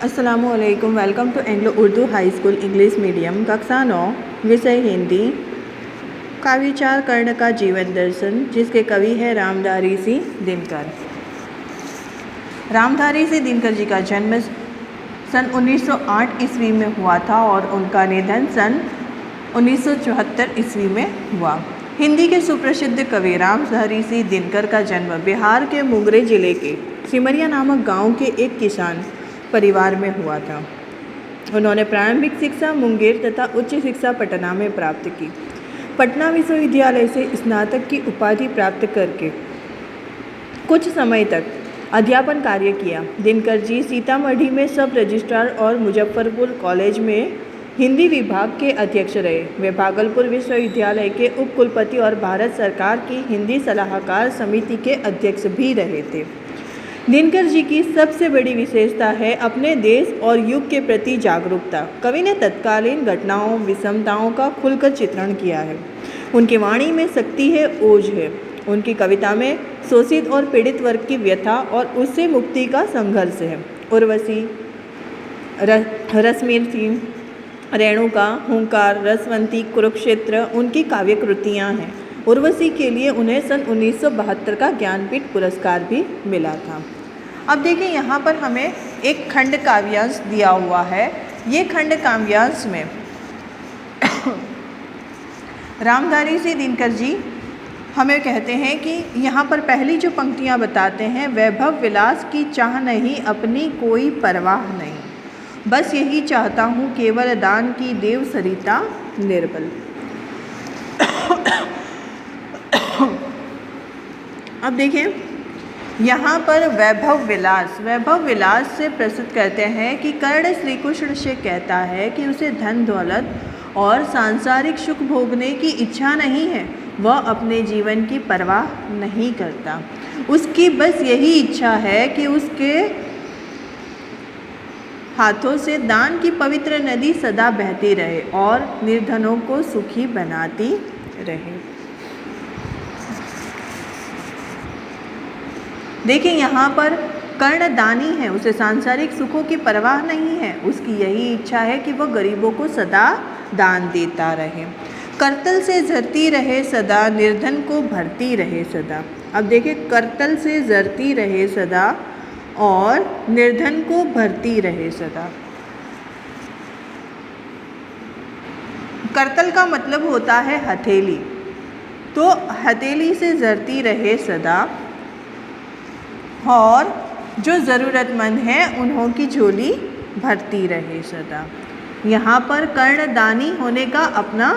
अस्सलामुअलैकुम। Welcome to Anglo Urdu high school English medium कक्षा 9 विषय हिंदी। काव्यचार कर्ण का जीवन दर्शन, जिसके कवि है रामधारी सिंह दिनकर। रामधारी सिंह दिनकर जी का जन्म सन 1908 ईस्वी में हुआ था और उनका निधन सन 1974 ईस्वी में हुआ। हिंदी के सुप्रसिद्ध कवि रामधारी सिंह दिनकर का जन्म बिहार के मुंगेर जिले के सिमरिया नामक गांव के एक किसान परिवार में हुआ था। उन्होंने प्रारंभिक शिक्षा मुंगेर तथा उच्च शिक्षा पटना में प्राप्त की। पटना विश्वविद्यालय से स्नातक की उपाधि प्राप्त करके कुछ समय तक अध्यापन कार्य किया। दिनकर जी सीतामढ़ी में सब रजिस्ट्रार और मुजफ्फरपुर कॉलेज में हिंदी विभाग के अध्यक्ष रहे। वे भागलपुर विश्वविद्यालय के उप कुलपति और भारत सरकार की हिंदी सलाहकार समिति के अध्यक्ष भी रहे थे। दिनकर जी की सबसे बड़ी विशेषता है अपने देश और युग के प्रति जागरूकता। कवि ने तत्कालीन घटनाओं, विषमताओं का खुलकर चित्रण किया है। उनकी वाणी में शक्ति है, ओज है। उनकी कविता में शोषित और पीड़ित वर्ग की व्यथा और उससे मुक्ति का संघर्ष है। उर्वशी, रश्मिरथी, रेणुका, हुंकार, रसवंती, कुरुक्षेत्र उनकी काव्य कृतियाँ हैं। उर्वशी के लिए उन्हें सन 1972 का ज्ञानपीठ पुरस्कार भी मिला था। अब देखिए, यहाँ पर हमें एक खंड काव्यांश दिया हुआ है। ये खंड काव्यांश में रामधारी सिंह दिनकर जी हमें कहते हैं कि यहाँ पर पहली जो पंक्तियाँ बताते हैं, वैभव विलास की चाह नहीं, अपनी कोई परवाह नहीं, बस यही चाहता हूँ केवल दान की देव सरिता निर्बल। अब देखिए, यहाँ पर वैभव विलास से प्रस्तुत करते हैं कि कर्ण श्री कृष्ण से कहता है कि उसे धन दौलत और सांसारिक सुख भोगने की इच्छा नहीं है। वह अपने जीवन की परवाह नहीं करता। उसकी बस यही इच्छा है कि उसके हाथों से दान की पवित्र नदी सदा बहती रहे और निर्धनों को सुखी बनाती रहे। देखिए, यहाँ पर कर्ण दानी है, उसे सांसारिक सुखों की परवाह नहीं है। उसकी यही इच्छा है कि वह गरीबों को सदा दान देता रहे। करतल से झरती रहे सदा, निर्धन को भरती रहे सदा। अब देखिए, करतल से झरती रहे सदा और निर्धन को भरती रहे सदा। करतल का मतलब होता है हथेली, तो हथेली से झरती रहे सदा और जो ज़रूरतमंद हैं उन्हों की झोली भरती रहे सदा। यहाँ पर कर्णदानी होने का अपना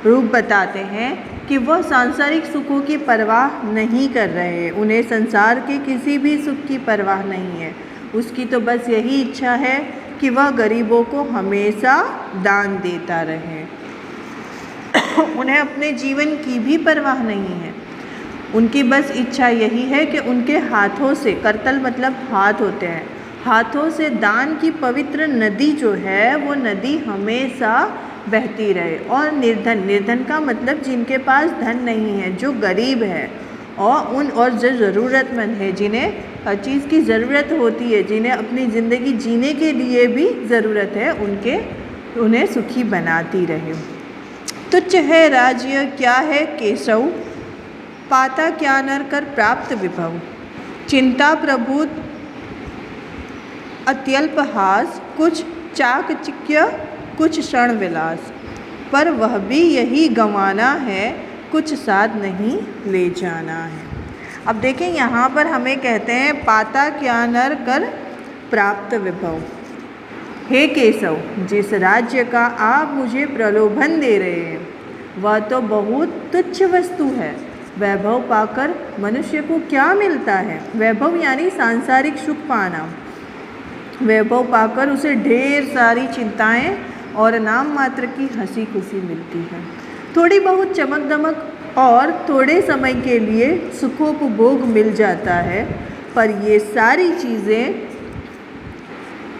रूप बताते हैं कि वह सांसारिक सुखों की परवाह नहीं कर रहे। उन्हें संसार के किसी भी सुख की परवाह नहीं है। उसकी तो बस यही इच्छा है कि वह गरीबों को हमेशा दान देता रहे। उन्हें अपने जीवन की भी परवाह नहीं है। उनकी बस इच्छा यही है कि उनके हाथों से, करतल मतलब हाथ होते हैं, हाथों से दान की पवित्र नदी जो है वो नदी हमेशा बहती रहे। और निर्धन का मतलब जिनके पास धन नहीं है, जो गरीब है और जो ज़रूरतमंद है, जिन्हें हर चीज़ की ज़रूरत होती है, जिन्हें अपनी ज़िंदगी जीने के लिए भी ज़रूरत है, उन्हें सुखी बनाती रहे। तुच्छ है राज्य क्या है केशव, पाता क्या नर कर प्राप्त विभव। चिंता प्रभुत अत्यल्प हास, कुछ चाकचिक्य कुछ क्षण विलास। पर वह भी यही गंवाना है, कुछ साथ नहीं ले जाना है। अब देखें, यहाँ पर हमें कहते हैं पाता क्या नर कर प्राप्त विभव। हे केशव, जिस राज्य का आप मुझे प्रलोभन दे रहे हैं वह तो बहुत तुच्छ वस्तु है। वैभव पाकर मनुष्य को क्या मिलता है? वैभव यानी सांसारिक सुख पाना। वैभव पाकर उसे ढेर सारी चिंताएं और नाम मात्र की हंसी खुशी मिलती है। थोड़ी बहुत चमक दमक और थोड़े समय के लिए सुखोपभोग मिल जाता है, पर ये सारी चीज़ें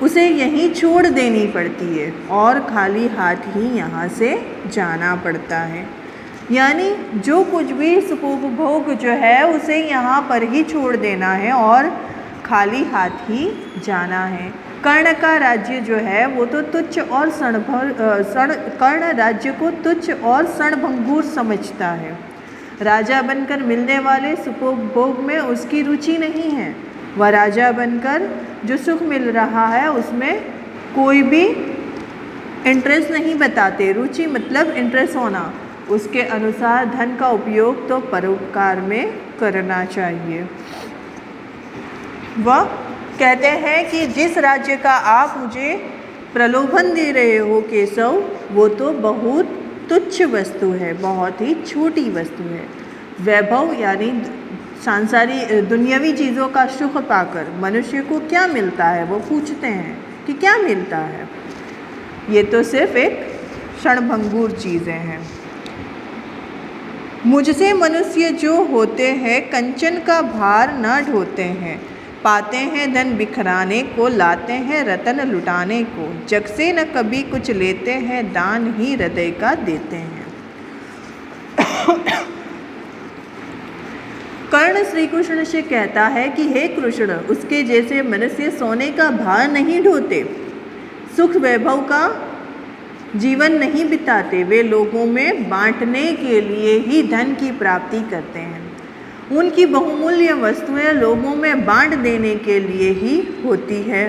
उसे यहीं छोड़ देनी पड़ती है और खाली हाथ ही यहाँ से जाना पड़ता है। यानी जो कुछ भी सुखोपभोग जो है उसे यहाँ पर ही छोड़ देना है और खाली हाथ ही जाना है। कर्ण का राज्य जो है वो तो तुच्छ और कर्ण राज्य को तुच्छ और क्षणभंगुर समझता है। राजा बनकर मिलने वाले सुखोपभोग में उसकी रुचि नहीं है। वह राजा बनकर जो सुख मिल रहा है उसमें कोई भी इंटरेस्ट नहीं बताते। रुचि मतलब इंटरेस्ट होना। उसके अनुसार धन का उपयोग तो परोपकार में करना चाहिए। वह कहते हैं कि जिस राज्य का आप मुझे प्रलोभन दे रहे हो केशव, वो तो बहुत तुच्छ वस्तु है, बहुत ही छोटी वस्तु है। वैभव यानी सांसारिक दुनियावी चीज़ों का सुख पाकर मनुष्य को क्या मिलता है, वो पूछते हैं कि क्या मिलता है। ये तो सिर्फ एक क्षणभंगुर चीज़ें हैं। मुझसे मनुष्य जो होते हैं कंचन का भार न ढोते हैं। पाते हैं धन बिखराने को, लाते हैं रतन लुटाने को। जग से न कभी कुछ लेते हैं, दान ही हृदय का देते हैं। कर्ण श्री कृष्ण से कहता है कि हे कृष्ण, उसके जैसे मनुष्य सोने का भार नहीं ढोते, सुख वैभव का जीवन नहीं बिताते। वे लोगों में बांटने के लिए ही धन की प्राप्ति करते हैं। उनकी बहुमूल्य वस्तुएं लोगों में बांट देने के लिए ही होती है।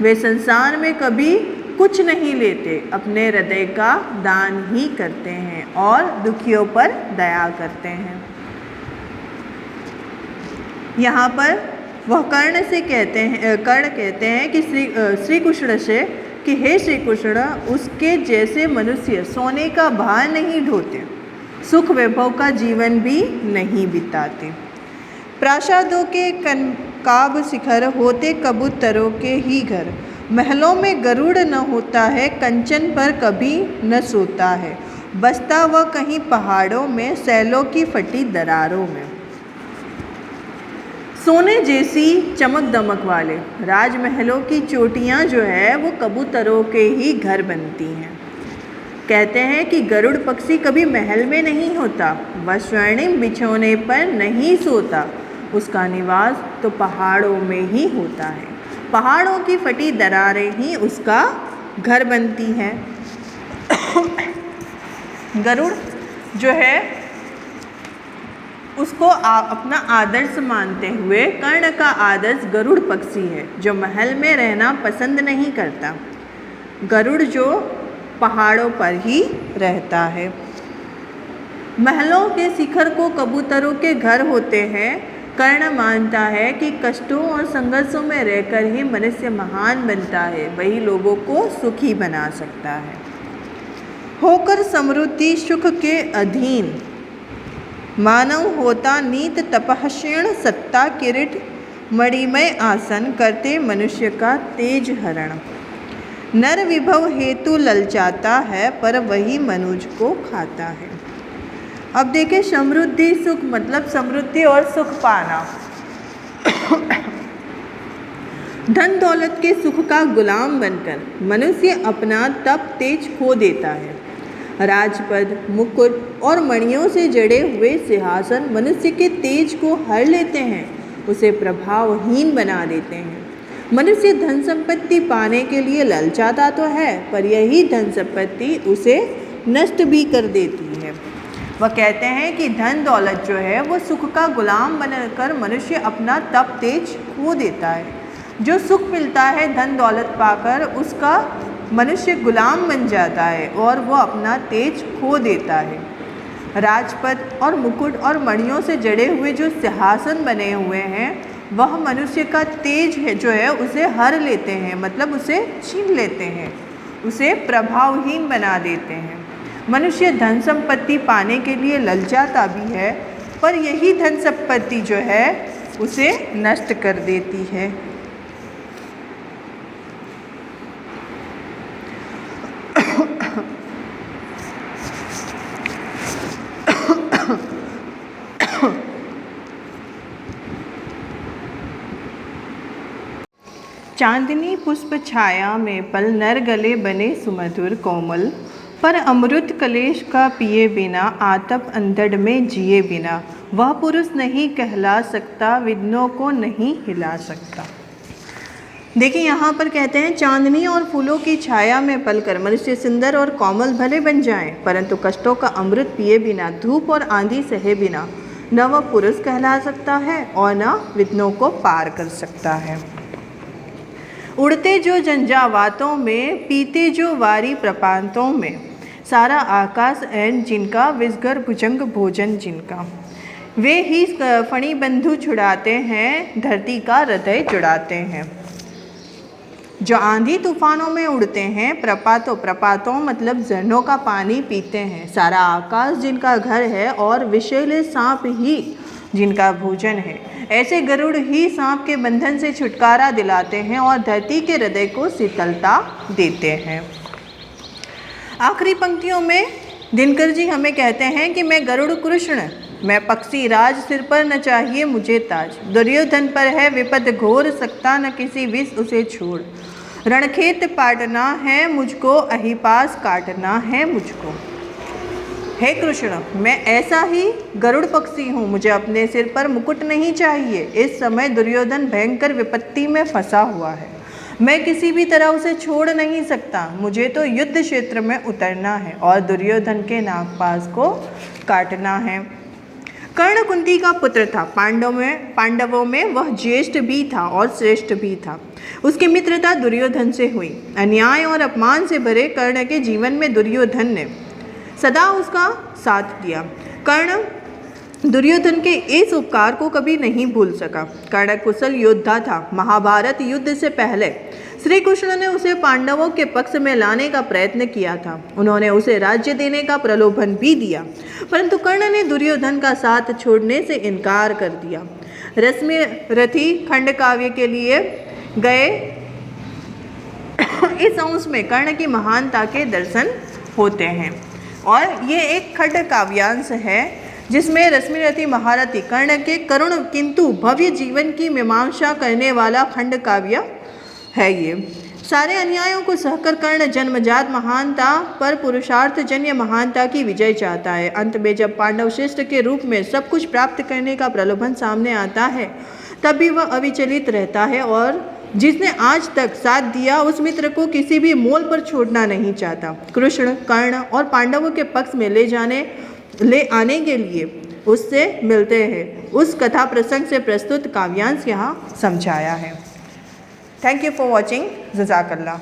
वे संसार में कभी कुछ नहीं लेते, अपने हृदय का दान ही करते हैं और दुखियों पर दया करते हैं। यहाँ पर वह कर्ण कहते हैं कि श्री कृष्ण से कि हे श्री कृष्ण, उसके जैसे मनुष्य सोने का भार नहीं ढोते, सुख वैभव का जीवन भी नहीं बिताते। प्रासादों के कनकाब शिखर होते कबूतरों के ही घर। महलों में गरुड़ न होता है, कंचन पर कभी न सोता है। बसता वह कहीं पहाड़ों में, सैलों की फटी दरारों में। सोने जैसी चमक दमक वाले राजमहलों की चोटियाँ जो है वो कबूतरों के ही घर बनती हैं। कहते हैं कि गरुड़ पक्षी कभी महल में नहीं होता, वह स्वर्णिम बिछौने पर नहीं सोता, उसका निवास तो पहाड़ों में ही होता है। पहाड़ों की फटी दरारें ही उसका घर बनती हैं। गरुड़ जो है उसको अपना आदर्श मानते हुए कर्ण का आदर्श गरुड़ पक्षी है, जो महल में रहना पसंद नहीं करता। गरुड़ जो पहाड़ों पर ही रहता है। महलों के शिखर को कबूतरों के घर होते हैं। कर्ण मानता है कि कष्टों और संघर्षों में रहकर ही मनुष्य महान बनता है, वही लोगों को सुखी बना सकता है। होकर समृद्धि सुख के अधीन मानव होता नीत तपस्विण, सत्ता किरीट मणिमय आसन करते मनुष्य का तेज हरण। नर विभव हेतु ललचाता है, पर वही मनुज को खाता है। अब देखें, समृद्धि सुख मतलब समृद्धि और सुख पाना। धन दौलत के सुख का गुलाम बनकर मनुष्य अपना तप तेज खो देता है। राजपद, मुकुट और मणियों से जड़े हुए सिंहासन मनुष्य के तेज को हर लेते हैं, उसे प्रभावहीन बना देते हैं। मनुष्य धन संपत्ति पाने के लिए ललचाता तो है, पर यही धन संपत्ति उसे नष्ट भी कर देती है। वह कहते हैं कि धन दौलत जो है वो सुख का गुलाम बनकर मनुष्य अपना तप तेज खो देता है। जो सुख मिलता है धन दौलत पाकर, उसका मनुष्य गुलाम बन जाता है और वो अपना तेज खो देता है। राजपद और मुकुट और मणियों से जड़े हुए जो सिंहासन बने हुए हैं, वह मनुष्य का तेज है जो है उसे हर लेते हैं, मतलब उसे छीन लेते हैं, उसे प्रभावहीन बना देते हैं। मनुष्य धन संपत्ति पाने के लिए ललचाता भी है, पर यही धन संपत्ति जो है उसे नष्ट कर देती है। चांदनी पुष्प छाया में पल, नर गले बने सुमधुर कोमल। पर अमृत कलेश का पिए बिना, आतप अंधड़ में जिए बिना। वह पुरुष नहीं कहला सकता, विघ्नों को नहीं हिला सकता। देखिए यहाँ पर कहते हैं, चांदनी और फूलों की छाया में पलकर मनुष्य सुंदर और कोमल भले बन जाएं, परंतु कष्टों का अमृत पिए बिना, धूप और आंधी सहे बिना न वह पुरुष कहला सकता है और न विघ्नों को पार कर सकता है। उड़ते जो झंझावातों में, पीते जो वारी प्रपातों में, सारा आकाश एन जिनका, विसगर भुजंग भोजन जिनका। वे ही फणी बंधु छुड़ाते हैं, धरती का हृदय जुड़ाते हैं। जो आंधी तूफानों में उड़ते हैं, प्रपातों मतलब झरनों का पानी पीते हैं, सारा आकाश जिनका घर है और विषैले सांप ही जिनका भोजन है। ऐसे गरुड़ ही सांप के बंधन से छुटकारा दिलाते हैं और धरती के हृदय को शीतलता देते हैं। आखिरी पंक्तियों में दिनकर जी हमें कहते हैं कि मैं गरुड़ कृष्ण, मैं पक्षी राज, सिर पर न चाहिए मुझे ताज। दुर्योधन पर है विपद घोर, सकता न किसी विष उसे छोड़। रणखेत पाटना है मुझको, अहिपास काटना है मुझको। हे कृष्ण, मैं ऐसा ही गरुड़ पक्षी हूँ, मुझे अपने सिर पर मुकुट नहीं चाहिए। इस समय दुर्योधन भयंकर विपत्ति में फंसा हुआ है, मैं किसी भी तरह उसे छोड़ नहीं सकता। मुझे तो युद्ध क्षेत्र में उतरना है और दुर्योधन के नागपाश को काटना है। कर्ण कुंती का पुत्र था, पांडवों में वह ज्येष्ठ भी था और श्रेष्ठ भी था। उसकी मित्रता दुर्योधन से हुई। अन्याय और अपमान से भरे कर्ण के जीवन में दुर्योधन ने सदा उसका साथ दिया। कर्ण दुर्योधन के इस उपकार को कभी नहीं भूल सका। कर्ण कुशल योद्धा था। महाभारत युद्ध से पहले श्री कृष्ण ने उसे पांडवों के पक्ष में लाने का प्रयत्न किया था। उन्होंने उसे राज्य देने का प्रलोभन भी दिया, परंतु कर्ण ने दुर्योधन का साथ छोड़ने से इनकार कर दिया। रश्मि रथी खंड काव्य के लिए गए इस अंश में कर्ण की महानता के दर्शन होते हैं और ये एक खंड काव्यांश है जिसमें रश्मिरथी महारथी कर्ण के करुण किंतु भव्य जीवन की मीमांसा करने वाला खंड काव्य है। ये सारे अन्यायों को सहकर कर्ण जन्मजात महानता पर पुरुषार्थ जन्य महानता की विजय चाहता है। अंत में जब पांडव श्रेष्ठ के रूप में सब कुछ प्राप्त करने का प्रलोभन सामने आता है, तब भी वह अविचलित रहता है और जिसने आज तक साथ दिया उस मित्र को किसी भी मोल पर छोड़ना नहीं चाहता। कृष्ण कर्ण और पांडवों के पक्ष में ले आने के लिए उससे मिलते हैं। उस कथा प्रसंग से प्रस्तुत काव्यांश यहाँ समझाया है। Thank you for watching. जज़ाकल्लाह।